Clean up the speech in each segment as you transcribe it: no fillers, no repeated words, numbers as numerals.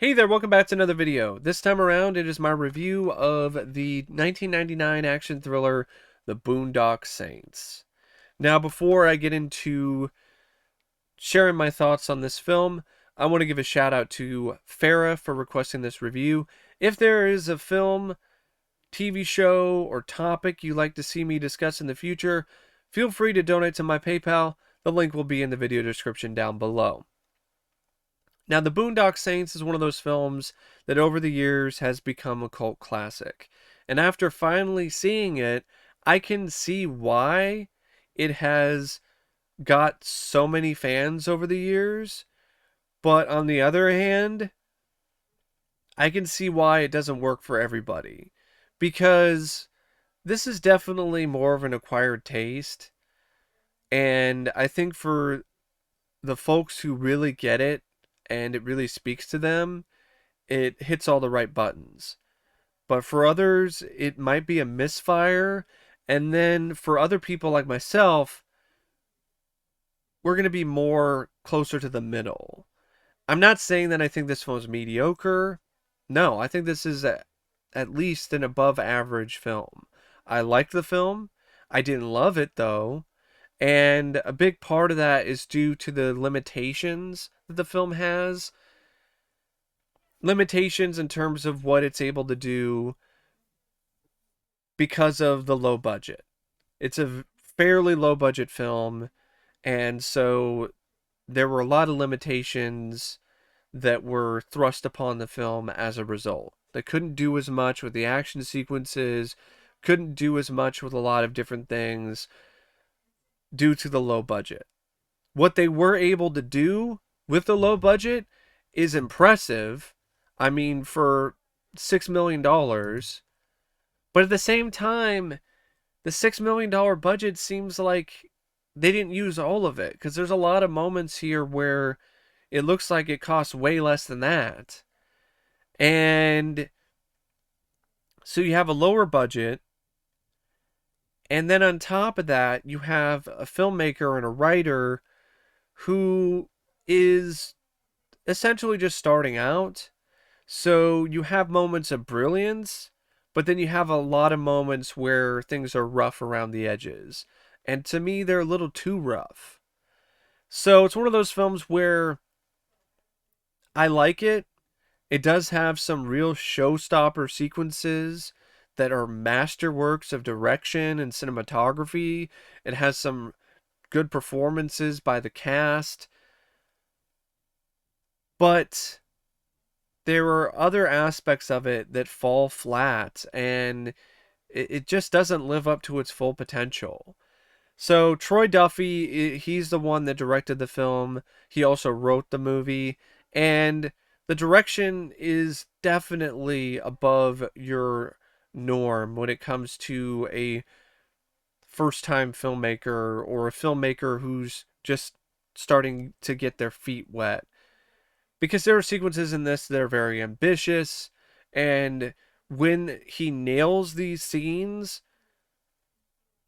Hey there, welcome back to another video. This time around, it is my review of the 1999 action thriller, The Boondock Saints. Now, before I get into sharing my thoughts on this film, I want to give a shout out to Farah for requesting this review. If there is a film, TV show, or topic you'd like to see me discuss in the future, feel free to donate to my PayPal. The link will be in the video description down below. Now, The Boondock Saints is one of those films that over the years has become a cult classic. And after finally seeing it, I can see why it has got so many fans over the years. But on the other hand, I can see why it doesn't work for everybody. Because this is definitely more of an acquired taste. And I think for the folks who really get it, and it really speaks to them, it hits all the right buttons. But for others, it might be a misfire. And then for other people like myself, we're going to be more closer to the middle. I'm not saying that I think this film is mediocre. No, I think this is at least an above average film. I liked the film. I didn't love it though. And a big part of that is due to the limitations that the film has. Limitations in terms of what it's able to do because of the low budget. It's a fairly low budget film, and so there were a lot of limitations that were thrust upon the film as a result. They couldn't do as much with the action sequences, couldn't do as much with a lot of different things due to the low budget. What they were able to do with the low budget is impressive. I mean, for $6 million. But at the same time, the $6 million budget seems like they didn't use all of it. Because there's a lot of moments here where it looks like it costs way less than that. And so you have a lower budget. And then on top of that, you have a filmmaker and a writer who is essentially just starting out. So you have moments of brilliance, but then you have a lot of moments where things are rough around the edges. And to me, they're a little too rough. So it's one of those films where I like it. It does have some real showstopper sequences that are masterworks of direction and cinematography. It has some good performances by the cast. But there are other aspects of it that fall flat, and it just doesn't live up to its full potential. So Troy Duffy, he's the one that directed the film. He also wrote the movie, and the direction is definitely above your norm when it comes to a first-time filmmaker or a filmmaker who's just starting to get their feet wet. Because there are sequences in this that are very ambitious, and when he nails these scenes,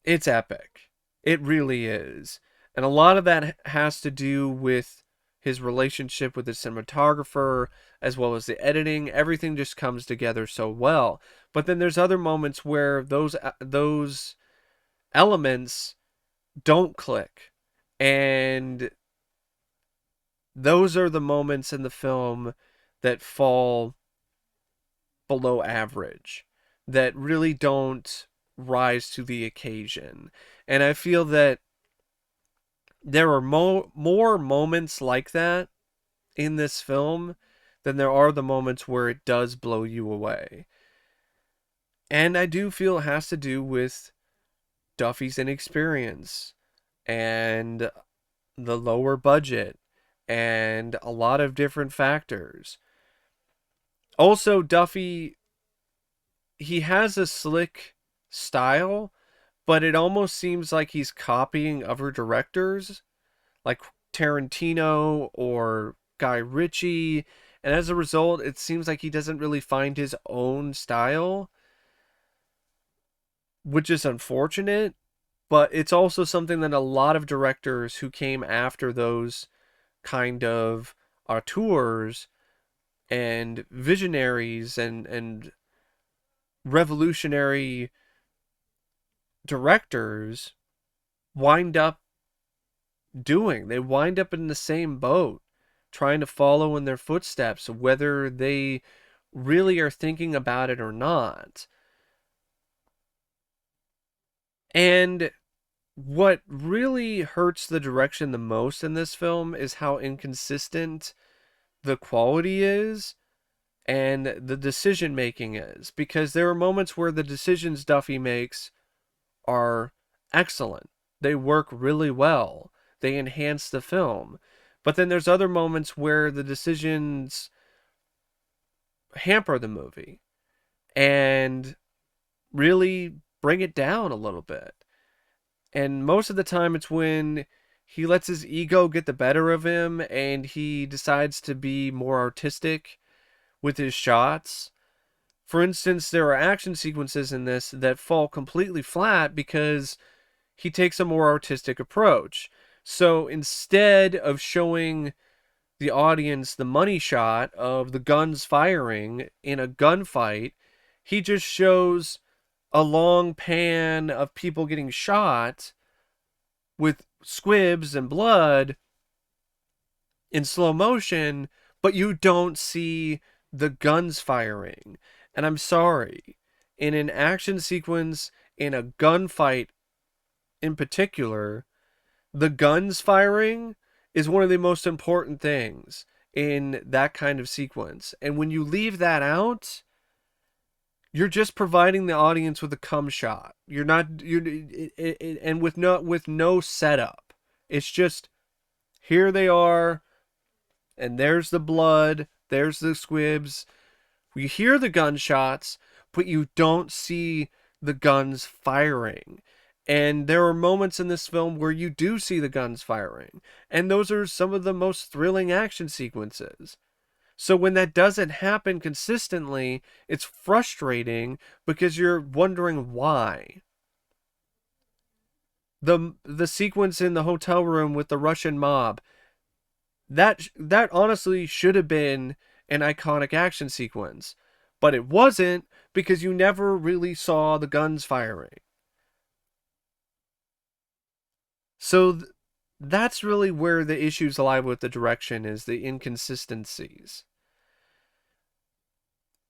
it's epic. It really is. And a lot of that has to do with his relationship with the cinematographer, as well as the editing. Everything just comes together so well. But then there's other moments where those elements don't click. And those are the moments in the film that fall below average, that really don't rise to the occasion. And I feel that there are more moments like that in this film than there are the moments where it does blow you away. And I do feel it has to do with Duffy's inexperience and the lower budget and a lot of different factors. Also, Duffy, he has a slick style, but it almost seems like he's copying other directors, like Tarantino or Guy Ritchie, and as a result, it seems like he doesn't really find his own style, which is unfortunate, but it's also something that a lot of directors who came after those kind of auteurs and visionaries and revolutionary directors wind up doing. They wind up in the same boat, trying to follow in their footsteps, whether they really are thinking about it or not. And what really hurts the direction the most in this film is how inconsistent the quality is and the decision making is. Because there are moments where the decisions Duffy makes are excellent, they work really well, they enhance the film. But then there's other moments where the decisions hamper the movie and really bring it down a little bit. And most of the time, it's when he lets his ego get the better of him and he decides to be more artistic with his shots. For instance, there are action sequences in this that fall completely flat because he takes a more artistic approach. So instead of showing the audience the money shot of the guns firing in a gunfight, he just shows a long pan of people getting shot with squibs and blood in slow motion, but you don't see the guns firing. And I'm sorry, in an action sequence, in a gunfight in particular, the guns firing is one of the most important things in that kind of sequence. And when you leave that out, you're just providing the audience with a cum shot. You're not and with no setup. It's just here they are, and there's the blood, there's the squibs. You hear the gunshots, but you don't see the guns firing. And there are moments in this film where you do see the guns firing, and those are some of the most thrilling action sequences. So when that doesn't happen consistently, it's frustrating because you're wondering why. The sequence in the hotel room with the Russian mob, that honestly should have been an iconic action sequence, but it wasn't because you never really saw the guns firing. So that's really where the issues lie with the direction, is the inconsistencies.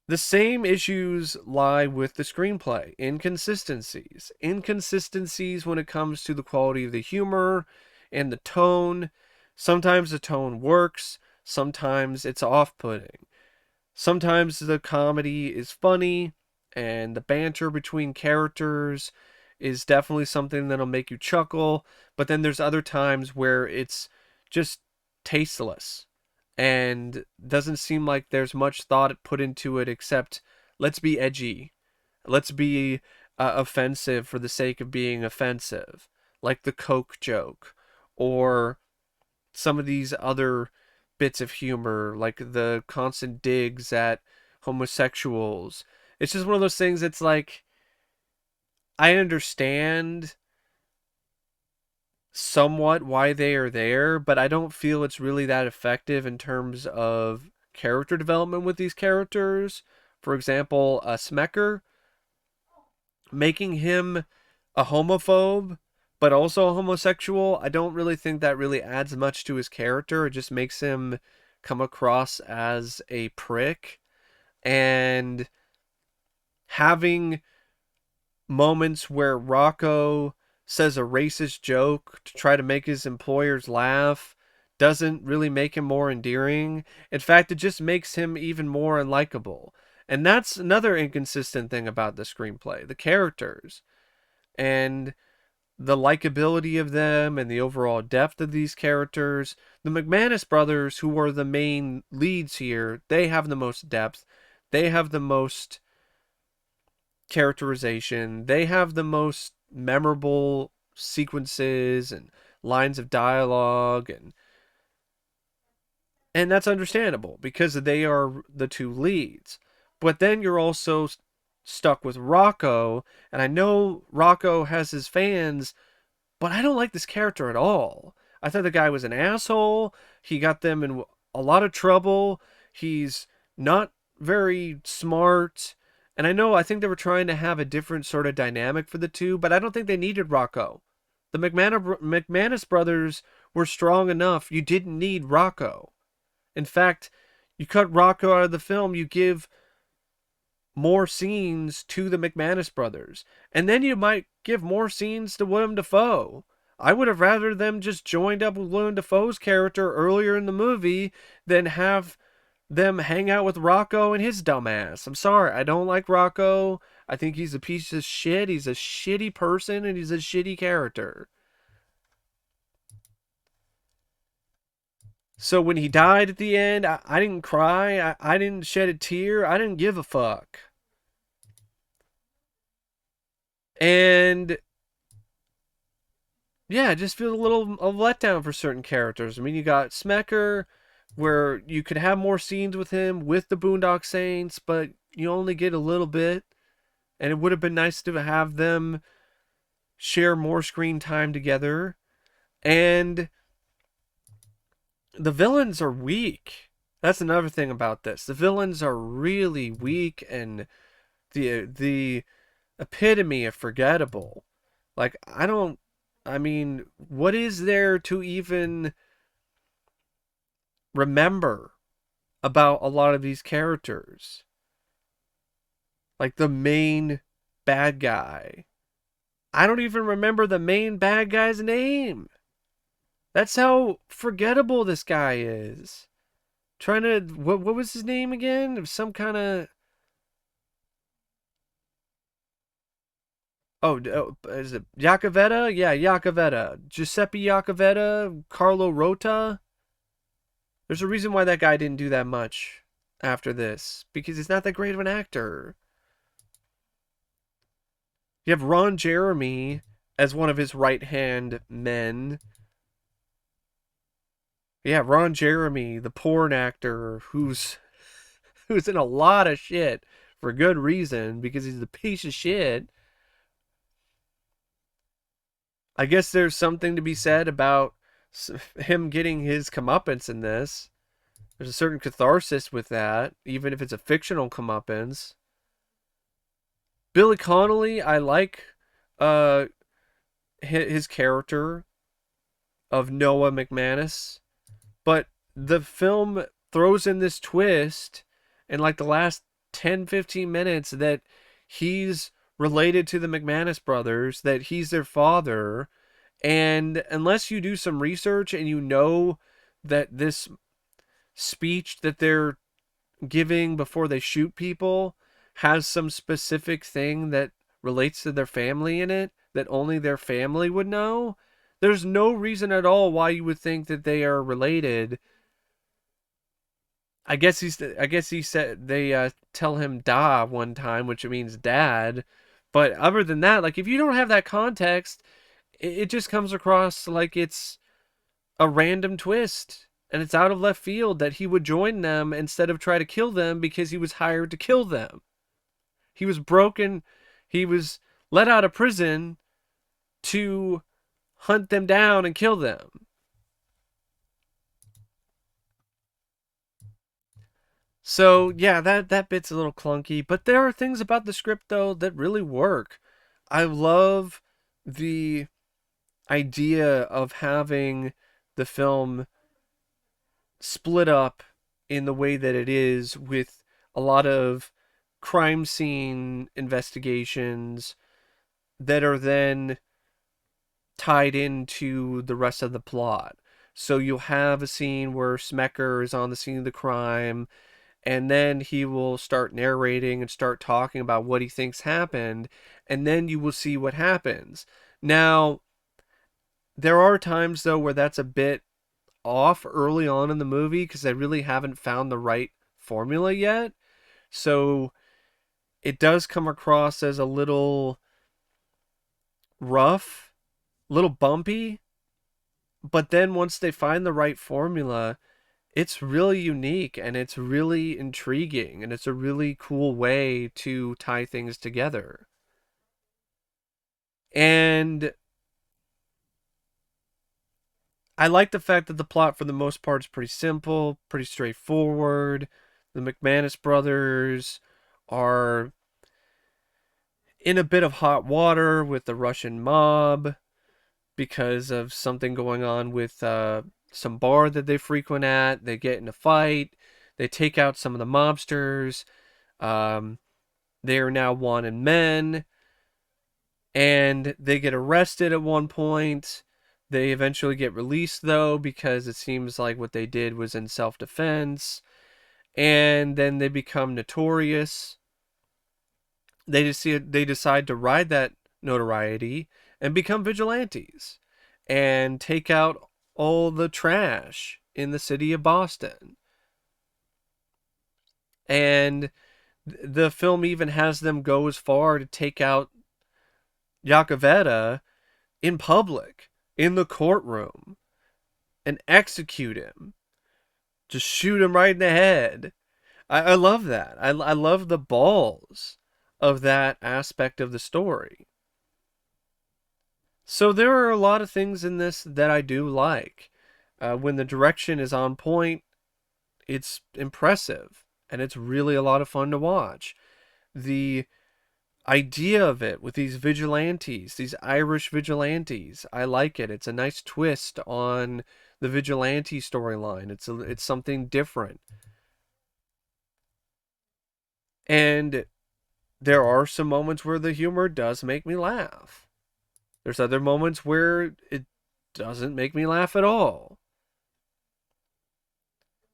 The same issues lie with the screenplay. Inconsistencies. Inconsistencies when it comes to the quality of the humor and the tone. Sometimes the tone works, sometimes it's off-putting. Sometimes the comedy is funny, and the banter between characters is definitely something that'll make you chuckle, but then there's other times where it's just tasteless and doesn't seem like there's much thought put into it except let's be edgy. Let's be offensive for the sake of being offensive, like the Coke joke, or some of these other bits of humor, like the constant digs at homosexuals. It's just one of those things. It's like, I understand somewhat why they are there, but I don't feel it's really that effective in terms of character development with these characters. For example, Smecker, making him a homophobe but also a homosexual, I don't really think that really adds much to his character. It just makes him come across as a prick. And having moments where Rocco says a racist joke to try to make his employers laugh doesn't really make him more endearing. In fact, it just makes him even more unlikable. And that's another inconsistent thing about the screenplay, the characters. And the likability of them and the overall depth of these characters. The McManus brothers, who are the main leads here, they have the most depth. They have the most characterization. They have the most memorable sequences and lines of dialogue, and that's understandable because they are the two leads. But then you're also stuck with Rocco, and I know Rocco has his fans, but I don't like this character at all. I thought the guy was an asshole. He got them in a lot of trouble. He's not very smart. And I think they were trying to have a different sort of dynamic for the two, but I don't think they needed Rocco. The McManus brothers were strong enough. You didn't need Rocco. In fact, you cut Rocco out of the film, you give more scenes to the McManus brothers. And then you might give more scenes to Willem Dafoe. I would have rather them just joined up with Willem Dafoe's character earlier in the movie than have them hang out with Rocco and his dumbass. I'm sorry, I don't like Rocco. I think he's a piece of shit. He's a shitty person and he's a shitty character. So when he died at the end, I didn't cry. I didn't shed a tear. I didn't give a fuck. And yeah, it just feels a little a letdown for certain characters. I mean, you got Smecker, where you could have more scenes with him with the Boondock Saints, but you only get a little bit. And it would have been nice to have them share more screen time together. And the villains are weak. That's another thing about this. The villains are really weak and the epitome of forgettable. Like I mean, what is there to even remember about a lot of these characters? Like the main bad guy. I don't even remember the main bad guy's name. That's how forgettable this guy is. Trying to what was his name again? It was some kind of is it Jacovetta? Yeah, Jacovetta. Giuseppe Jacovetta, Carlo Rota. There's a reason why that guy didn't do that much after this because he's not that great of an actor. You have Ron Jeremy as one of his right-hand men. Yeah, Ron Jeremy, the porn actor who's in a lot of shit for good reason because he's a piece of shit. I guess there's something to be said about him getting his comeuppance in this. There's a certain catharsis with that, even if it's a fictional comeuppance. Billy Connolly, I like uh his character of Noah McManus, but the film throws in this twist in like the last 10-15 minutes that he's related to the McManus brothers, that he's their father, and unless you do some research and you know that this speech that they're giving before they shoot people has some specific thing that relates to their family in it that only their family would know, there's no reason at all why you would think that they are related. I guess he said they tell him da one time, which means dad. But other than that, like if you don't have that context, it just comes across like it's a random twist and it's out of left field that he would join them instead of try to kill them because he was hired to kill them. He was broken. He was let out of prison to hunt them down and kill them. So yeah, that bit's a little clunky, but there are things about the script though that really work. I love the idea of having the film split up in the way that it is with a lot of crime scene investigations that are then tied into the rest of the plot. So you'll have a scene where Smecker is on the scene of the crime, and then he will start narrating and start talking about what he thinks happened, and then you will see what happens. Now, there are times though where that's a bit off early on in the movie because they really haven't found the right formula yet. So it does come across as a little rough, a little bumpy, but then once they find the right formula, it's really unique and it's really intriguing and it's a really cool way to tie things together. And I like the fact that the plot for the most part is pretty simple, pretty straightforward. The McManus brothers are in a bit of hot water with the Russian mob because of something going on with some bar that they frequent at. They get in a fight. They take out some of the mobsters. Um, they are now wanted men, and they get arrested at one point. They eventually get released, though, because it seems like what they did was in self-defense. And then they become notorious. They decide to ride that notoriety and become vigilantes and take out all the trash in the city of Boston. And the film even has them go as far to take out Jacovetta in public, in the courtroom, and execute him. Just shoot him right in the head. I love that. I love the balls of that aspect of the story. So there are a lot of things in this that I do like. When the direction is on point, it's impressive, and it's really a lot of fun to watch. The idea of it with these vigilantes, these Irish vigilantes, I like it. It's a nice twist on the vigilante storyline. It's something different. And there are some moments where the humor does make me laugh. There's other moments where it doesn't make me laugh at all.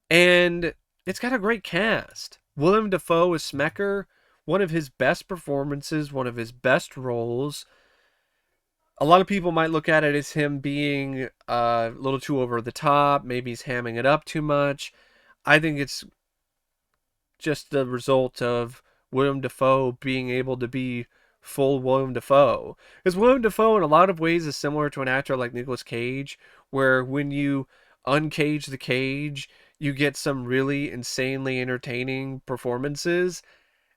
And it's got a great cast. Willem Dafoe is Smecker, one of his best performances, one of his best roles. A lot of people might look at it as him being a little too over the top. Maybe he's hamming it up too much. I think it's just the result of Willem Dafoe being able to be full Willem Dafoe. Because Willem Dafoe, in a lot of ways, is similar to an actor like Nicolas Cage, where when you uncage the cage, you get some really insanely entertaining performances.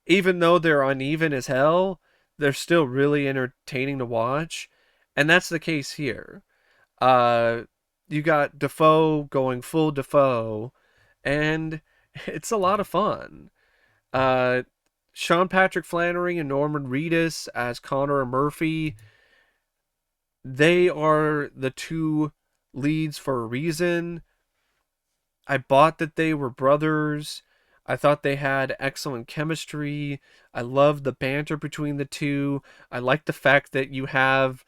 Even though they're uneven as hell, they're still really entertaining to watch. And that's the case here. Uh, you got Dafoe going full Dafoe, and it's a lot of fun. Uh, Sean Patrick Flannery and Norman Reedus as Connor and Murphy, they are the two leads for a reason. I bought that they were brothers. I thought they had excellent chemistry. I love the banter between the two. I like the fact that you have,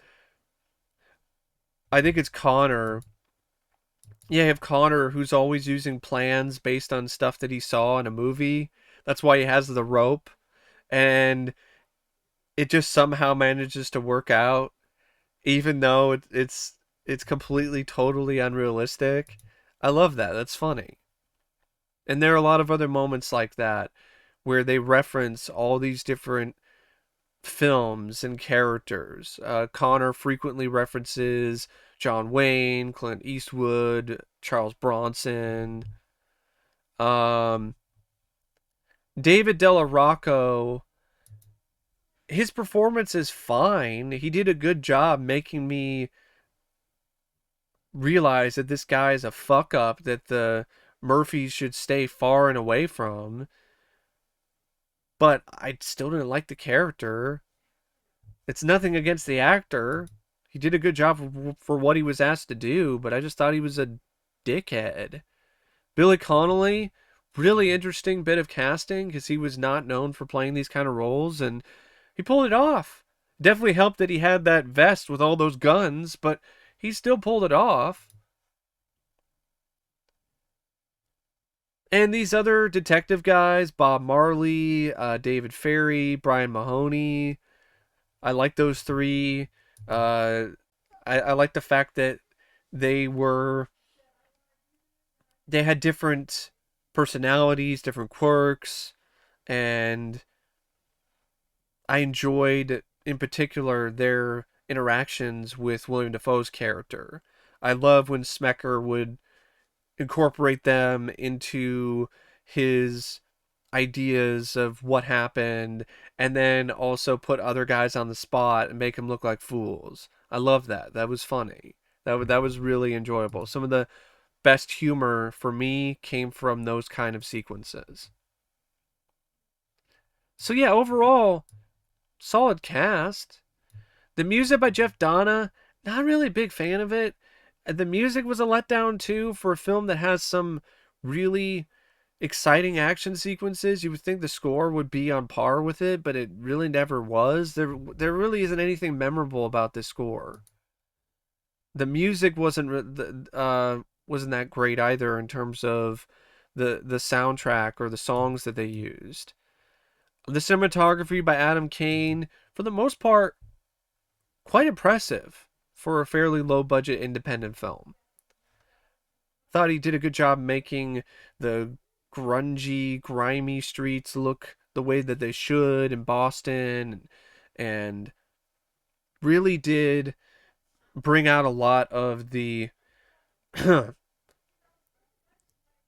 I think it's Connor. Yeah, you have Connor who's always using plans based on stuff that he saw in a movie. That's why he has the rope. And it just somehow manages to work out, even though it's completely, totally unrealistic. I love that. That's funny. And there are a lot of other moments like that where they reference all these different films and characters. Connor frequently references John Wayne, Clint Eastwood, Charles Bronson. Um, David Della Rocco, his performance is fine. He did a good job making me realize that this guy is a fuck up that the Murphys should stay far and away from. But I still didn't like the character. It's nothing against the actor. He did a good job for what he was asked to do, but I just thought he was a dickhead. Billy Connolly, really interesting bit of casting because he was not known for playing these kind of roles, and he pulled it off. Definitely helped that he had that vest with all those guns, but he still pulled it off. And these other detective guys, Bob Marley, David Ferry, Brian Mahoney, I like those three. Uh, I like the fact that they were they had different personalities, different quirks, and I enjoyed in particular their interactions with William Dafoe's character. I love when Smecker would incorporate them into his ideas of what happened and then also put other guys on the spot and make them look like fools. I love that. That was funny. That was really enjoyable. Some of the best humor for me came from those kind of sequences. So yeah, overall, solid cast. The music by Jeff Donna, not really a big fan of it. The music was a letdown too for a film that has some really exciting action sequences. You would think the score would be on par with it, but it really never was. There really isn't anything memorable about this score. The music wasn't that great either in terms of the soundtrack or the songs that they used. The cinematography by Adam Kane, for the most part, quite impressive for a fairly low budget independent film. Thought he did a good job making the grungy, grimy streets look the way that they should in Boston, and really did bring out a lot of the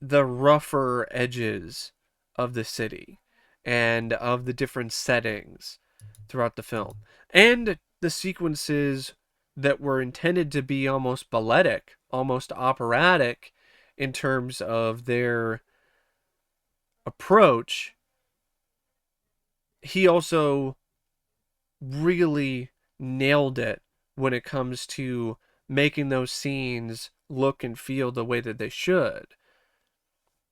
the rougher edges of the city and of the different settings throughout the film. And the sequences that were intended to be almost balletic, almost operatic in terms of their approach, he also really nailed it when it comes to making those scenes look and feel the way that they should.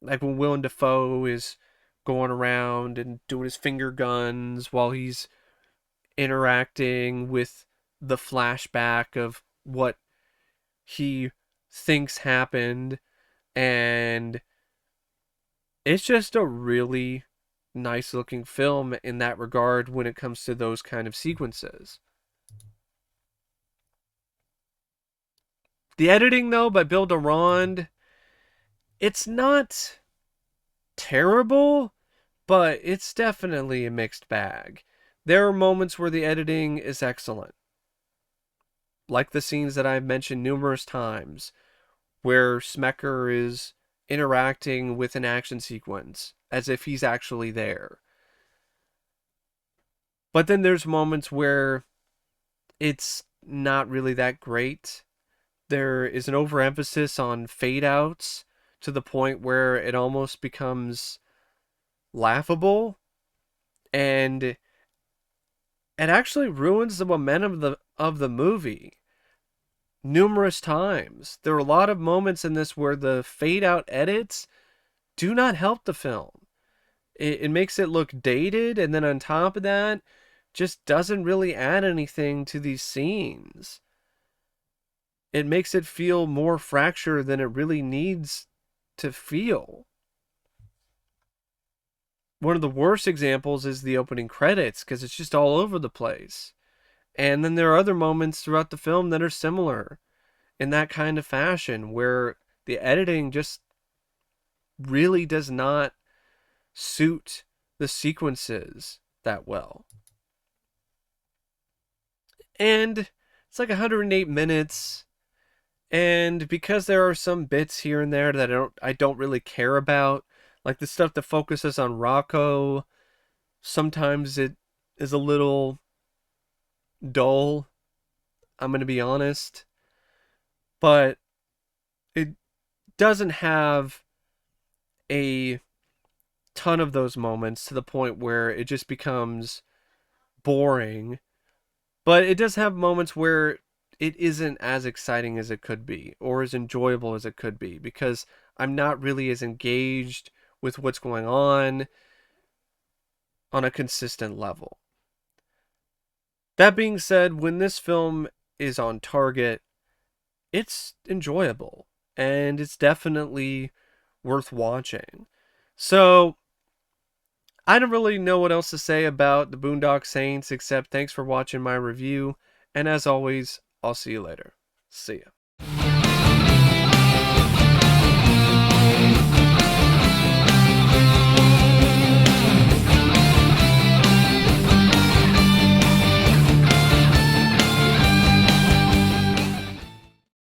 Like when Willem Dafoe is going around and doing his finger guns while he's interacting with the flashback of what he thinks happened, and it's just a really nice looking film in that regard when it comes to those kind of sequences. The editing though by Bill Durand, it's not terrible, but it's definitely a mixed bag. There are moments where the editing is excellent, like the scenes that I've mentioned numerous times, where Smecker is interacting with an action sequence as if he's actually there. But then there's moments where it's not really that great. There is an overemphasis on fade outs to the point where it almost becomes laughable, and it actually ruins the momentum of the movie numerous times. There are a lot of moments in this where the fade out edits do not help the film. It makes it look dated, and then on top of that, just doesn't really add anything to these scenes. It makes it feel more fractured than it really needs to feel. One of the worst examples is the opening credits, because it's just all over the place. And then there are other moments throughout the film that are similar in that kind of fashion, where the editing just really does not suit the sequences that well. And it's like 108 minutes, and because there are some bits here and there that I don't really care about, like the stuff that focuses on Rocco, sometimes it is a little dull, I'm going to be honest, but it doesn't have a ton of those moments to the point where it just becomes boring. But it does have moments where it isn't as exciting as it could be or as enjoyable as it could be, because I'm not really as engaged with what's going on a consistent level. That being said, when this film is on target, it's enjoyable and it's definitely worth watching. So, I don't really know what else to say about the Boondock Saints except thanks for watching my review, and as always, I'll see you later. See ya.